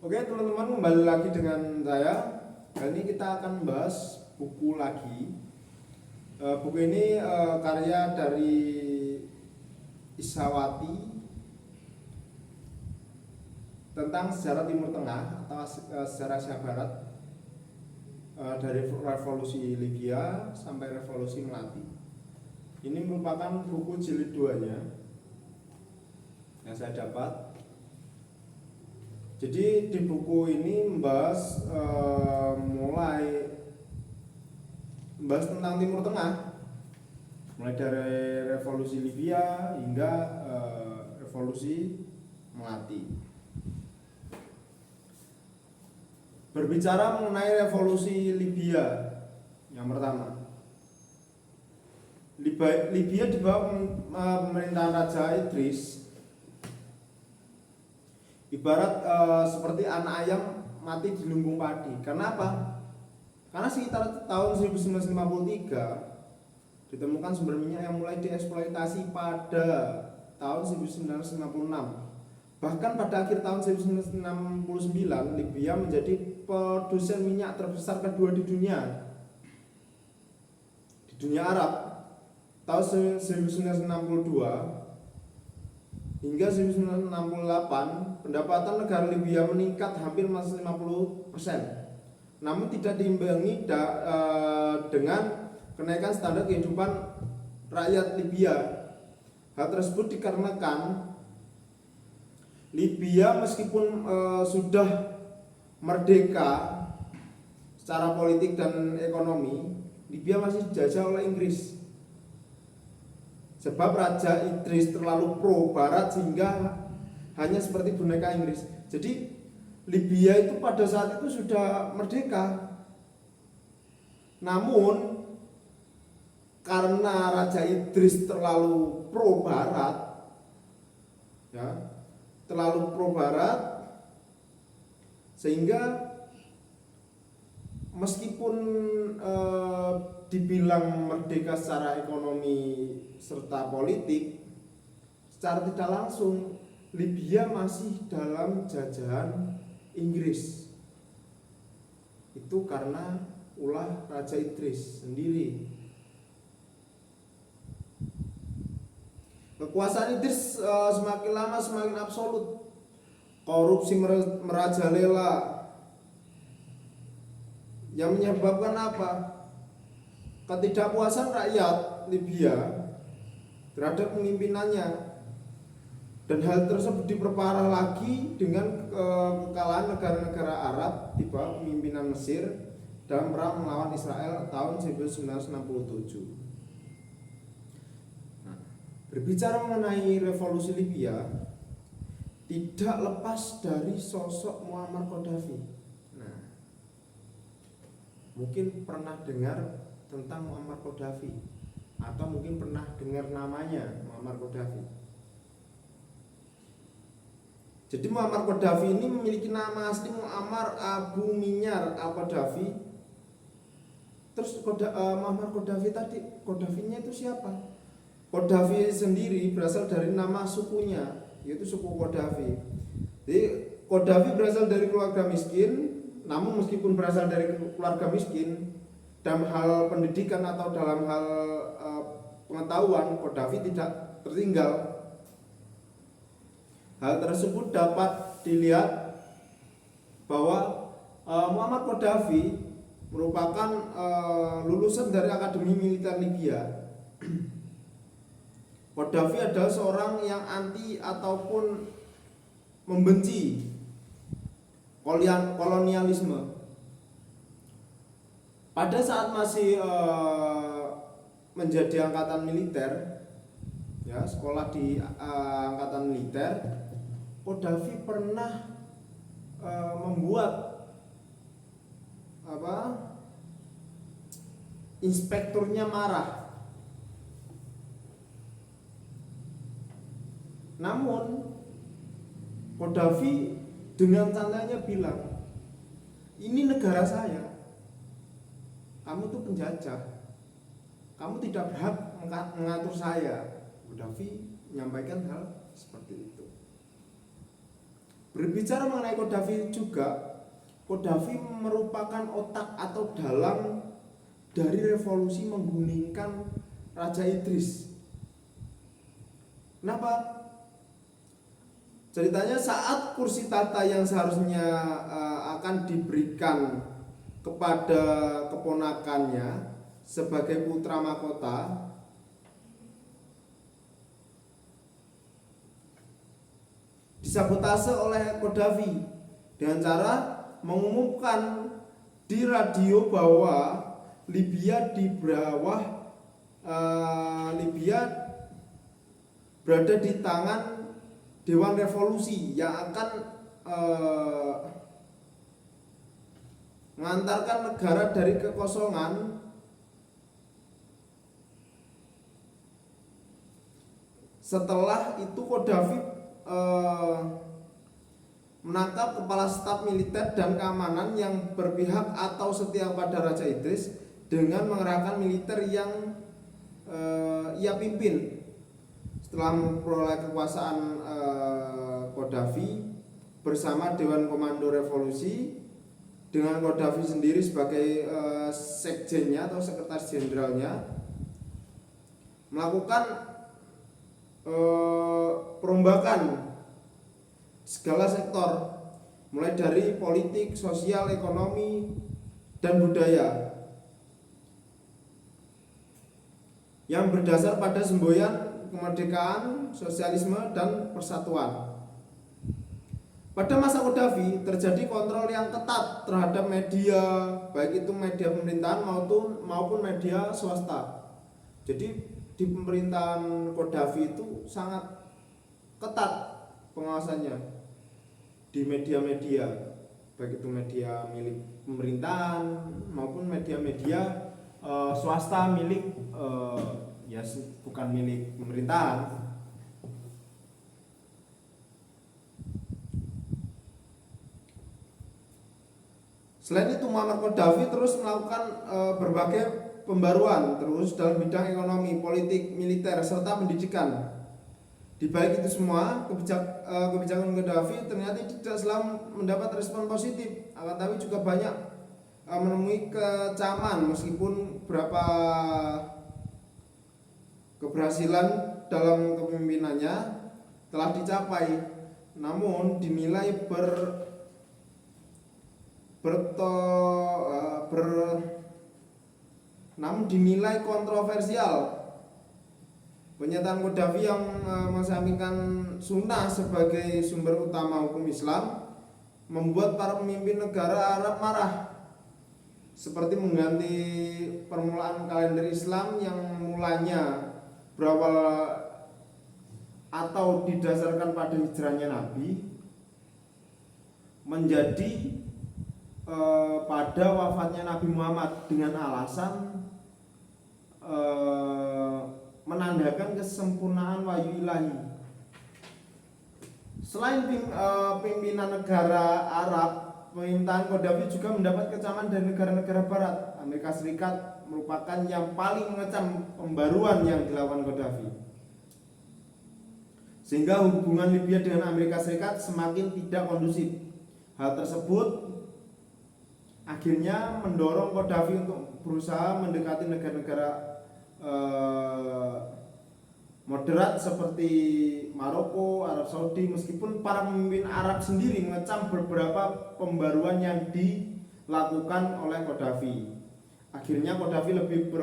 Oke teman-teman, kembali lagi dengan saya. Kali ini kita akan membahas buku lagi. Buku ini karya dari Isawati tentang sejarah Timur Tengah atau sejarah Asia Barat, dari revolusi Libya sampai revolusi Melati. Ini merupakan buku jilid 2-nya yang saya dapat. Jadi di buku ini membahas membahas tentang Timur Tengah, mulai dari revolusi Libya hingga revolusi Melati. Berbicara mengenai revolusi Libya, yang pertama, Libya di bawah pemerintahan Raja Idris ibarat seperti anak ayam mati di lumbung padi. Karena apa? Karena sekitar tahun 1953 ditemukan sumber minyak yang mulai dieksploitasi pada tahun 1956. Bahkan pada akhir tahun 1969 Libya menjadi produsen minyak terbesar kedua di dunia Arab. Tahun 1962 hingga 1968 pendapatan negara Libya meningkat hampir 50%. Namun tidak diimbangi dengan kenaikan standar kehidupan rakyat Libya. Hal tersebut dikarenakan Libya meskipun sudah merdeka secara politik dan ekonomi, Libya masih dijajah oleh Inggris. Sebab Raja Idris terlalu pro barat sehingga hanya seperti boneka Inggris. Jadi Libya itu pada saat itu sudah merdeka. Namun karena Raja Idris terlalu pro barat, sehingga meskipun dibilang merdeka secara ekonomi serta politik, secara tidak langsung Libya masih dalam jajahan Inggris. Itu karena ulah Raja Idris sendiri. Kekuasaan Idris semakin lama semakin absolut. Korupsi merajalela, yang menyebabkan apa? Ketidakpuasan rakyat Libya terhadap pemimpinannya. Dan hal tersebut diperparah lagi dengan kekalahan negara-negara Arab di bawah pemimpinan Mesir dalam perang melawan Israel tahun 1967. Nah, berbicara mengenai revolusi Libya, tidak lepas dari sosok Muammar Gaddafi. Nah, mungkin pernah dengar tentang Muammar Gaddafi, atau mungkin pernah dengar namanya Muammar Gaddafi. Jadi Muammar Gaddafi ini memiliki nama asli Muammar Abu Minyar al-Gaddafi. Terus Muammar Gaddafi tadi, Gaddafinya itu siapa? Gaddafi sendiri berasal dari nama sukunya, yaitu suku Gaddafi. Jadi Gaddafi berasal dari keluarga miskin. Namun meskipun berasal dari keluarga miskin, dalam hal pendidikan atau dalam hal pengetahuan, Gaddafi tidak tertinggal. Hal tersebut dapat dilihat bahwa Muammar Gaddafi merupakan lulusan dari Akademi Militer Libya. Gaddafi adalah seorang yang anti ataupun membenci kolonialisme. Pada saat masih menjadi angkatan militer, sekolah di angkatan militer, Gaddafi pernah membuat inspekturnya marah. Namun Gaddafi dengan santainya bilang, ini negara saya, kamu tuh penjajah, kamu tidak berhak mengatur saya. Gaddafi menyampaikan hal seperti itu. Berbicara mengenai Qaddafi juga, Qaddafi merupakan otak atau dalang dari revolusi menggulingkan Raja Idris. Kenapa? Ceritanya saat kursi tahta yang seharusnya akan diberikan kepada keponakannya sebagai putra mahkota, disabotase oleh Qaddafi dengan cara mengumumkan di radio bahwa Libya berada di tangan Dewan Revolusi yang akan mengantarkan negara dari kekosongan. Setelah itu Qaddafi menangkap kepala staf militer dan keamanan yang berpihak atau setia pada Raja Idris dengan mengerahkan militer yang ia pimpin. Setelah memperoleh kekuasaan, Qaddafi bersama Dewan Komando Revolusi dengan Qaddafi sendiri sebagai sekjennya atau sekretaris jenderalnya melakukan perombakan segala sektor, mulai dari politik, sosial, ekonomi, dan budaya yang berdasar pada semboyan kemerdekaan, sosialisme, dan persatuan. Pada masa Qaddafi terjadi kontrol yang ketat terhadap media, baik itu media pemerintahan maupun media swasta. Jadi di pemerintahan Qaddafi itu sangat ketat pengawasannya di media-media, baik itu media milik pemerintahan maupun media-media swasta milik bukan milik pemerintahan. Selain itu Muammar Qaddafi terus melakukan berbagai pembaruan terus dalam bidang ekonomi, politik, militer, serta pendidikan. Di balik itu semua, kebijakan Qaddafi ternyata tidak selalu mendapat respon positif, akan tapi juga banyak menemui kecaman meskipun beberapa keberhasilan dalam kepemimpinannya telah dicapai, namun dinilai dinilai kontroversial. Pernyataan Qaddafi yang mengesampingkan sunnah sebagai sumber utama hukum Islam membuat para pemimpin negara Arab marah, seperti mengganti permulaan kalender Islam yang mulanya berawal atau didasarkan pada hijrahnya Nabi menjadi pada wafatnya Nabi Muhammad dengan alasan menandakan kesempurnaan wahyu ilahi. Selain pimpinan negara Arab, pemerintahan Qaddafi juga mendapat kecaman dari negara-negara Barat. Amerika Serikat merupakan yang paling mengecam pembaruan yang dilakukan Qaddafi, sehingga hubungan Libya dengan Amerika Serikat semakin tidak kondusif. Hal tersebut akhirnya mendorong Qaddafi untuk berusaha mendekati negara-negara moderat seperti Maroko, Arab Saudi, meskipun para pemimpin Arab sendiri mengecam beberapa pembaruan yang dilakukan oleh Qaddafi. Akhirnya Qaddafi lebih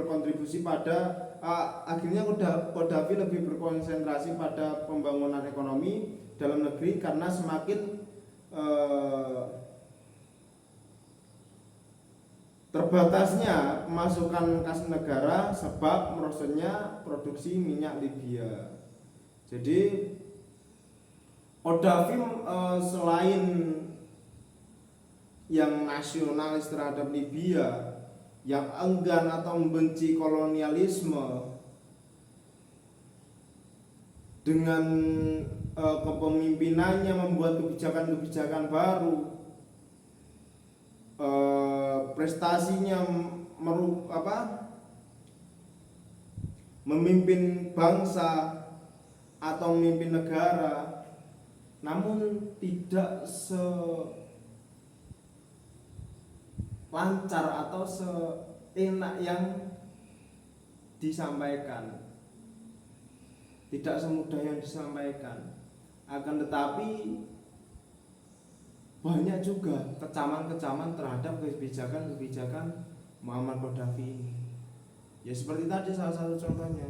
berkonsentrasi pada pembangunan ekonomi dalam negeri karena semakin terbatasnya pemasukan kas negara sebab merosotnya produksi minyak Libya. Jadi Qaddafi selain yang nasionalis terhadap Libya, yang enggan atau membenci kolonialisme, dengan kepemimpinannya membuat kebijakan-kebijakan baru, prestasinya memimpin bangsa atau memimpin negara, namun tidak selancar atau seenak yang disampaikan, tidak semudah yang disampaikan. Akan tetapi banyak juga kecaman-kecaman terhadap kebijakan-kebijakan Muammar Gaddafi ini. Ya seperti tadi salah satu contohnya,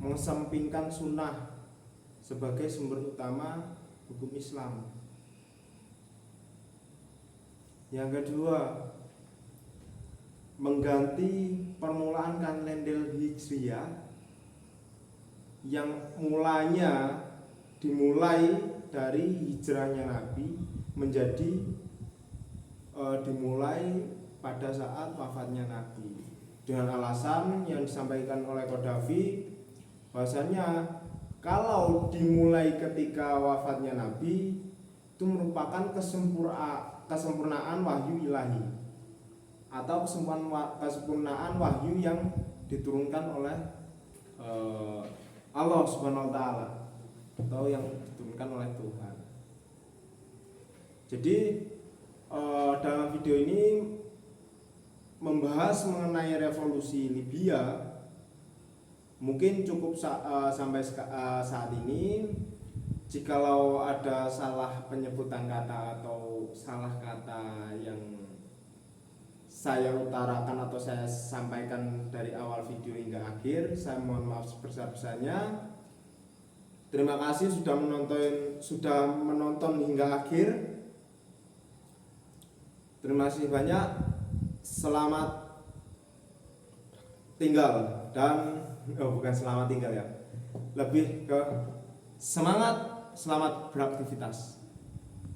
mengesampingkan sunnah sebagai sumber utama hukum Islam. Yang kedua, mengganti permulaan kalender Hijriah yang mulanya dimulai dari hijrahnya Nabi menjadi dimulai pada saat wafatnya Nabi, dengan alasan yang disampaikan oleh Gaddafi bahwasanya kalau dimulai ketika wafatnya Nabi itu merupakan kesempurnaan wahyu ilahi atau kesempurnaan wahyu yang diturunkan oleh Allah Subhanahu wa taala atau yang diturunkan oleh Tuhan. Jadi dalam video ini membahas mengenai revolusi Libya. Mungkin cukup sampai saat ini. Jikalau ada salah penyebutan kata atau salah kata yang saya utarakan atau saya sampaikan dari awal video hingga akhir, saya mohon maaf sebesar-besarnya. Terima kasih sudah menonton hingga akhir. Terima kasih banyak. Selamat tinggal dan bukan selamat tinggal ya. Lebih ke semangat, selamat beraktivitas.